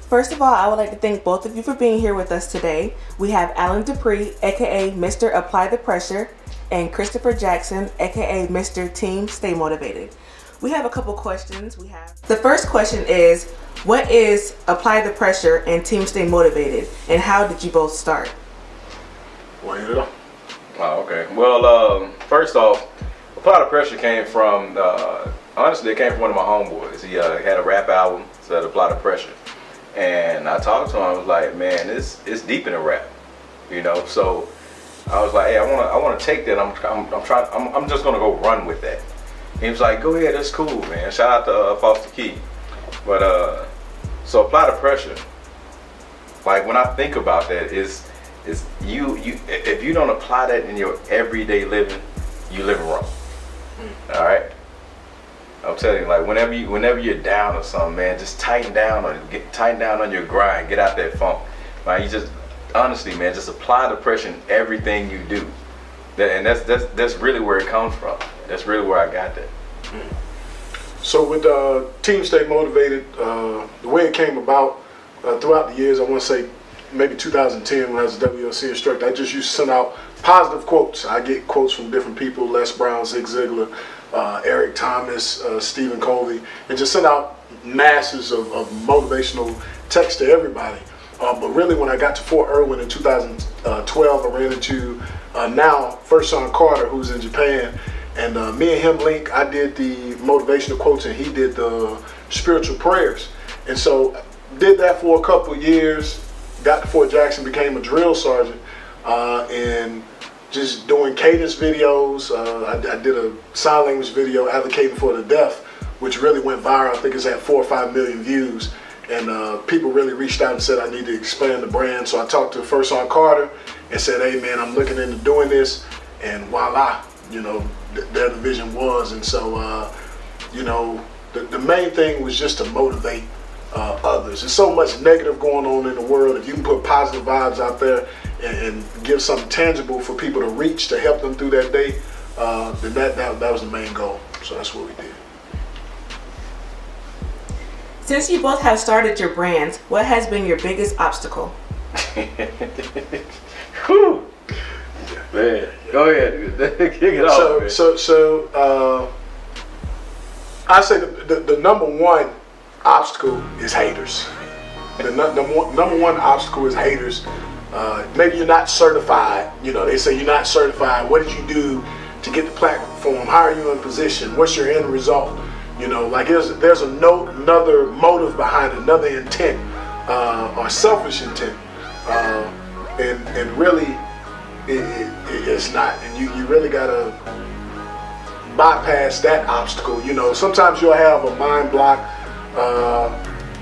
First of all, I would like to thank both of you for being here with us today. We have Alan Dupree, aka Mr. Apply the Pressure, and Christopher Jackson, aka Mr. Team Stay Motivated. We have a couple questions. The first question is, what is Apply the Pressure and Team Stay Motivated, and how did you both start? Well, Oh, okay. Well, first off, Apply the Pressure came from, honestly, it came from one of my homeboys. He had a rap album, said Apply the Pressure. And I talked to him, I was like, man, it's deep in the rap, you know? So I was like, hey, I wanna take that, I'm just gonna go run with that. He was like, go ahead, that's cool, man. Shout out to Foster Key. But, so Apply the Pressure, like when I think about that, is you if you don't apply that in your everyday living, you living wrong. All right. I'm telling you, like whenever you're down or something, man, just tighten down on your grind, get out that funk. Like you just honestly, man, just apply the pressure in everything you do. And that's really where it comes from. That's really where I got that. So with Team Stay Motivated, the way it came about throughout the years, I want to say maybe 2010 when I was a WLC instructor, I just used to send out positive quotes. I get quotes from different people, Les Brown, Zig Ziglar, Eric Thomas, Stephen Covey, and just send out masses of motivational text to everybody. But really when I got to Fort Irwin in 2012, I ran into now First Son Carter, who's in Japan, and me and him link. I did the motivational quotes and he did the spiritual prayers. And so did that for a couple of years, got to Fort Jackson, became a drill sergeant, and just doing cadence videos. I did a sign language video advocating for the deaf, which really went viral. I think it's at 4 or 5 million views. And people really reached out and said I need to expand the brand. So I talked to First Son Carter and said, hey man, I'm looking into doing this. And voila, you know, there the vision was. And so, you know, the main thing was just to motivate others. There's so much negative going on in the world. If you can put positive vibes out there and give something tangible for people to reach to help them through that day, then that was the main goal. So that's what we did. Since you both have started your brands, what has been your biggest obstacle? Whew. Man, go ahead. Kick it off, man. So I say the number one obstacle is haters. The number one obstacle is haters. Maybe you're not certified. You know, they say you're not certified. What did you do to get the platform? How are you in position? What's your end result? You know, like there's another motive behind it, another intent, or selfish intent, and really it's not. And you really gotta bypass that obstacle. You know, sometimes you'll have a mind block.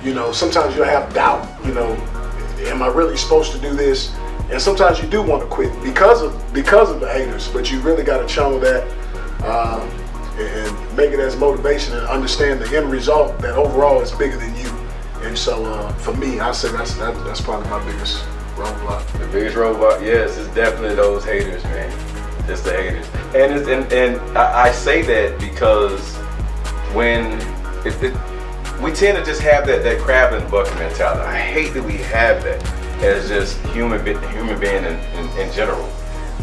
You know, sometimes you'll have doubt. You know, am I really supposed to do this? And sometimes you do want to quit because of the haters. But you really got to channel that and make it as motivation and understand the end result that overall is bigger than you. And so for me, I say that's probably my biggest roadblock. The biggest roadblock, yes, it's definitely those haters, man. It's the haters, and I say that because when we tend to just have that crab in the bucket mentality. I hate that we have that as just human being in general.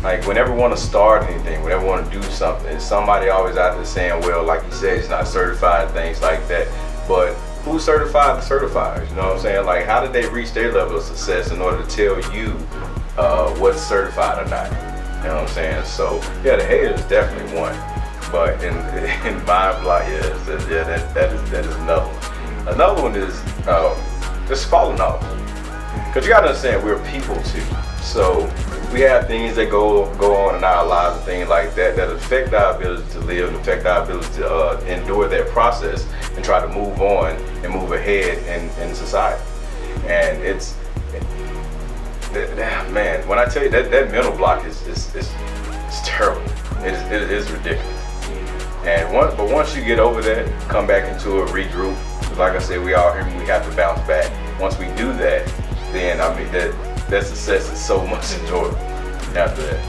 Like whenever we want to start anything, whenever we want to do something, somebody always out there saying, well, like you said, it's not certified, things like that. But who certified the certifiers? You know what I'm saying? Like how did they reach their level of success in order to tell you what's certified or not? You know what I'm saying? So yeah, the haters is definitely one. But in mind block, yes, that is another one. Another one is just falling off. Because you gotta understand, we're people too. So we have things that go on in our lives and things like that affect our ability to live and affect our ability to endure that process and try to move on and move ahead in society. And it's man, when I tell you that mental block is terrible. It is ridiculous. And once you get over that, come back into a regroup. Like I said, we all human. We have to bounce back. Once we do that, then I mean that success is so much enjoyable after that.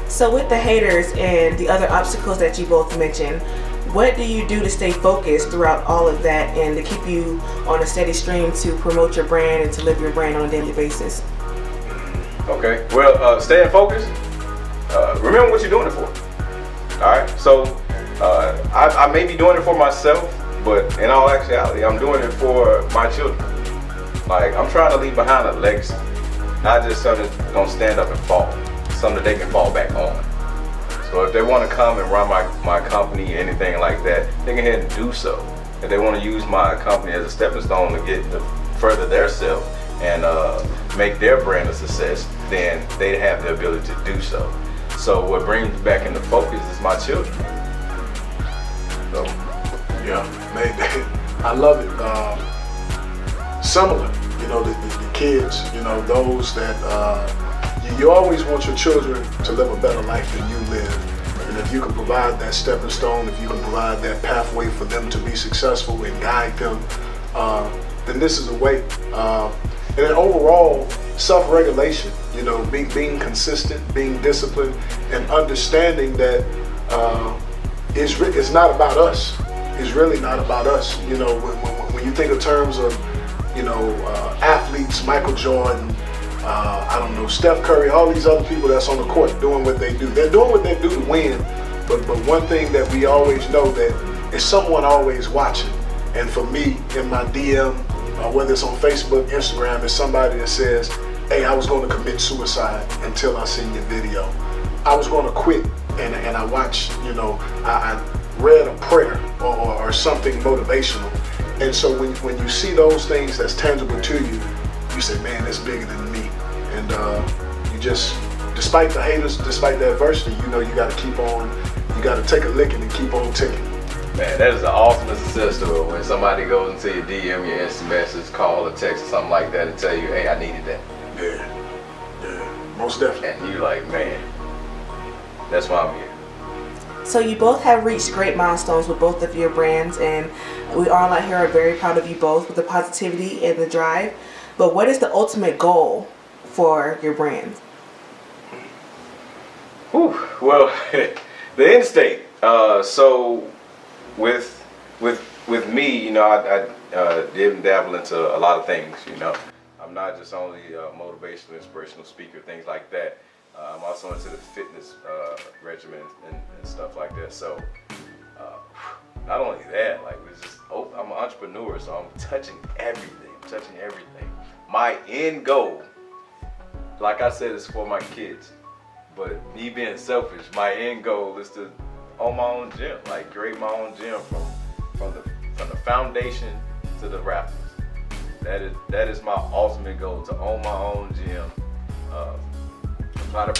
So with the haters and the other obstacles that you both mentioned, What do you do to stay focused throughout all of that and to keep you on a steady stream to promote your brand and to live your brand on a daily basis? Okay, well, staying focused, remember what you're doing it for. All right, so I may be doing it for myself, but in all actuality, I'm doing it for my children. Like, I'm trying to leave behind a legacy, not just something that's gonna stand up and fall, something that they can fall back on. So if they want to come and run my company, anything like that, they can head and do so. If they want to use my company as a stepping stone to further their self and make their brand a success, then they have the ability to do so. So what brings me back into focus is my children. So, yeah, man, I love it. Similar, you know, the kids, you know, those that you always want your children to live a better life than you live. And if you can provide that stepping stone, if you can provide that pathway for them to be successful and guide them, then this is a way. And then overall, self-regulation, you know, being consistent, being disciplined, and understanding that it's not about us. It's really not about us. You know, when you think of terms of, you know, athletes, Michael Jordan, I don't know, Steph Curry, all these other people that's on the court doing what they do. They're doing what they do to win, but one thing that we always know that is someone always watching. And for me, in my DM, whether it's on Facebook, Instagram, it's somebody that says, hey, I was going to commit suicide until I seen your video. I was going to quit, and I watched, you know, I read a prayer or something motivational. And so when you see those things that's tangible to you, you say, man, it's bigger than me. And you just, despite the haters, despite the adversity, you know, you got to keep on, you got to take a licking and keep on ticking. man, that is the ultimate success story when somebody goes into your DM, your instant message, call or text or something like that and tell you, hey, I needed that. Yeah, most definitely. And you're like, man, that's why I'm here. So you both have reached great milestones with both of your brands, and we all out here are very proud of you both with the positivity and the drive. But what is the ultimate goal for your brands? Whew. Well, the end state. So with me, you know, I did and dabble into a lot of things. You know, I'm not just only a motivational, inspirational speaker, things like that. I'm also into the fitness regimen and stuff like that. So not only that, like I'm an entrepreneur, so I'm touching everything. My end goal, like I said, is for my kids. But me being selfish, my end goal is to own my own gym, like create my own gym from the foundation to the rafters. That is my ultimate goal, to own my own gym. Apply the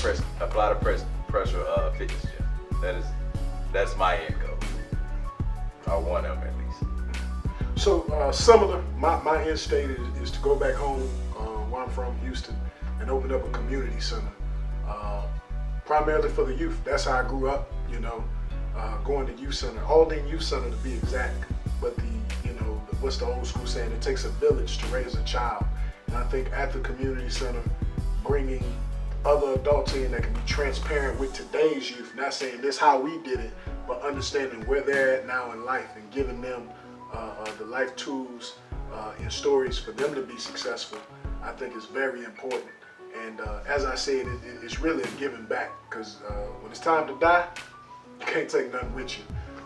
pressure fitness gym. That's my end goal. I want them at least. So similar, my end state is to go back home where I'm from, Houston, and open up a community center. Primarily for the youth. That's how I grew up, you know, going to youth center, Alden Youth Center to be exact. But what's the old school saying? It takes a village to raise a child. And I think at the community center, bringing other adults in that can be transparent with today's youth, not saying this how we did it, but understanding where they're at now in life and giving them the life tools and stories for them to be successful, I think is very important. And as I said, it's really a giving back, because when it's time to die, you can't take nothing with you.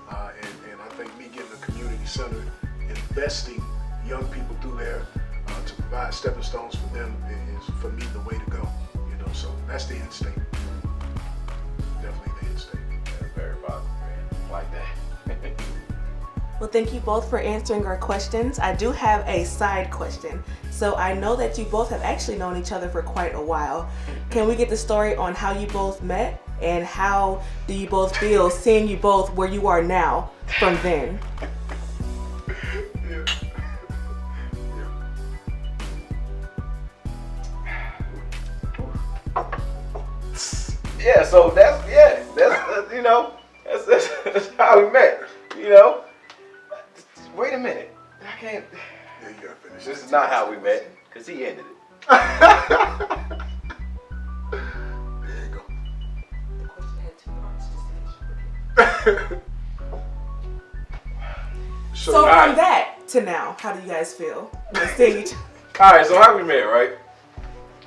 And I think me getting a community center, investing young people through there to provide stepping stones for them is, for me, the way to go. You know, so that's the end state. Definitely the end state. That's very positive, man. I like that. Well, thank you both for answering our questions. I do have a side question. So I know that you both have actually known each other for quite a while. Can we get the story on how you both met, and how do you both feel seeing you both where you are now from then? Yeah, so that's you know, that's how we met. You know, wait a minute, I can't. Yeah, you gotta finish. This is not how we met, cause he ended it. There you go. The question had two parts. So from that to now, how do you guys feel? Seeing each. All right, so how we met, right?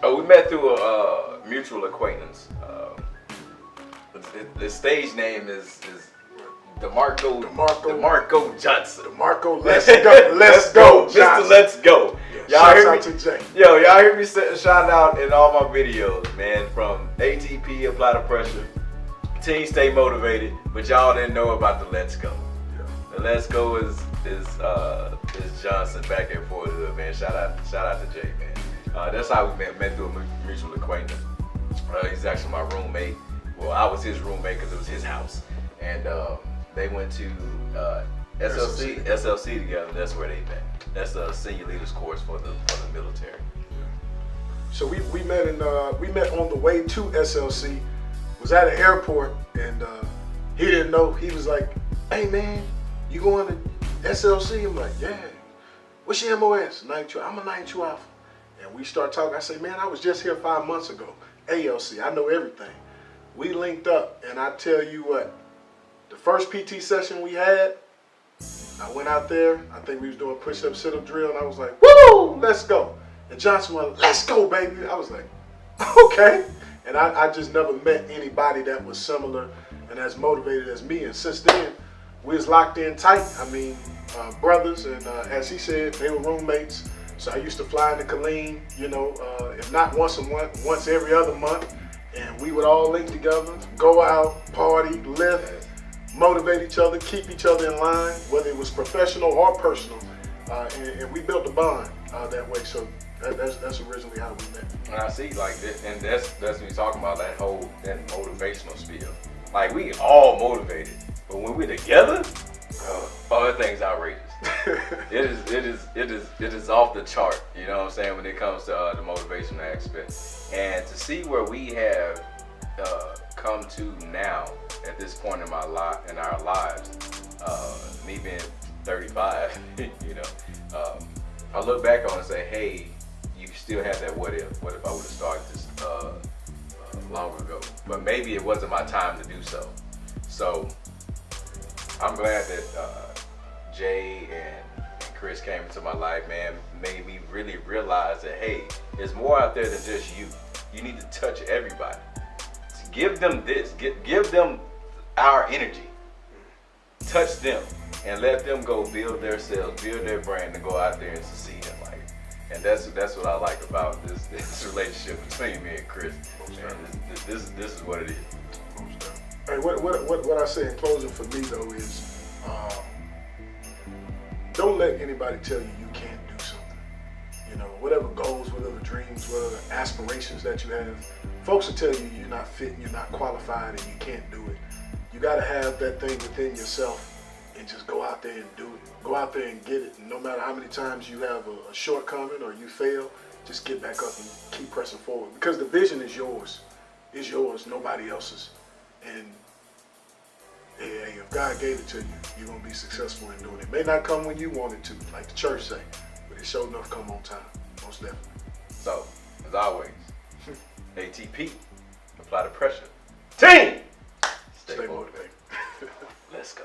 We met through a mutual acquaintance. The stage name is DeMarco Johnson. DeMarco, let's go, Mr. Let's Go. Yeah, Y'all hear out me? to Jay. Yo, y'all hear me shout out in all my videos, man. From ATP, Apply the Pressure, Team Stay Motivated, but y'all didn't know about the Let's Go. Yeah. The Let's Go is Johnson back and forth, man. Shout out to Jay, man. That's how we met through a mutual acquaintance. He's actually my roommate. Well, I was his roommate because it was his house, and they went to SLC together. That's where they met. That's a senior leaders course for the military. So we met on the way to SLC. Was at an airport, and he didn't know. He was like, "Hey man, you going to SLC?" I'm like, "Yeah." "What's your MOS?" "92. I'm a 92 Alpha." And we start talking. I say, "Man, I was just here 5 months ago. ALC, I know everything." We linked up, and I tell you what, the first PT session we had, I went out there. I think we was doing push-up, sit-up drill, and I was like, "Woo, let's go." And Johnson went, "Let's go, baby." I was like, "Okay." And I just never met anybody that was similar and as motivated as me. And since then, we was locked in tight. I mean, brothers, and as he said, they were roommates. So I used to fly into Killeen, if not once every other month. And we would all link together, go out, party, lift, motivate each other, keep each other in line, whether it was professional or personal. And we built a bond that way. So that's originally how we met. And I see like this, and that's what you're talking about, that motivational spiel. Like we all motivated, but when we're together, that thing's outrageous. It is off the chart. You know what I'm saying, when it comes to the motivational aspect. And to see where we have come to now at this point in our lives, me being 35, I look back on it and say, hey, you still have that what if. What if I would have started this long ago? But maybe it wasn't my time to do so. So I'm glad that Jay and Chris came into my life, man, made me really realize that, hey, there's more out there than just you. You need to touch everybody. Give them this. Give them our energy. Touch them and let them go build themselves, build their brand, and go out there and succeed in life. And that's what I like about this relationship between me and Chris. Man, this is what it is. Hey, what I say in closing for me though is, don't let anybody tell you you can't do something. Whatever goals, whatever dreams, whatever aspirations that you have, folks will tell you you're not fit, you're not qualified, and you can't do it. You got to have that thing within yourself and just go out there and do it. Go out there and get it. And no matter how many times you have a shortcoming or you fail, just get back up and keep pressing forward. Because the vision is yours. It's yours, nobody else's. And hey, if God gave it to you, you're going to be successful in doing it. It may not come when you want it to, like the church say, but it sure enough come on time, most definitely. So, as always, ATP, apply the pressure. Team, stay motivated. Let's go.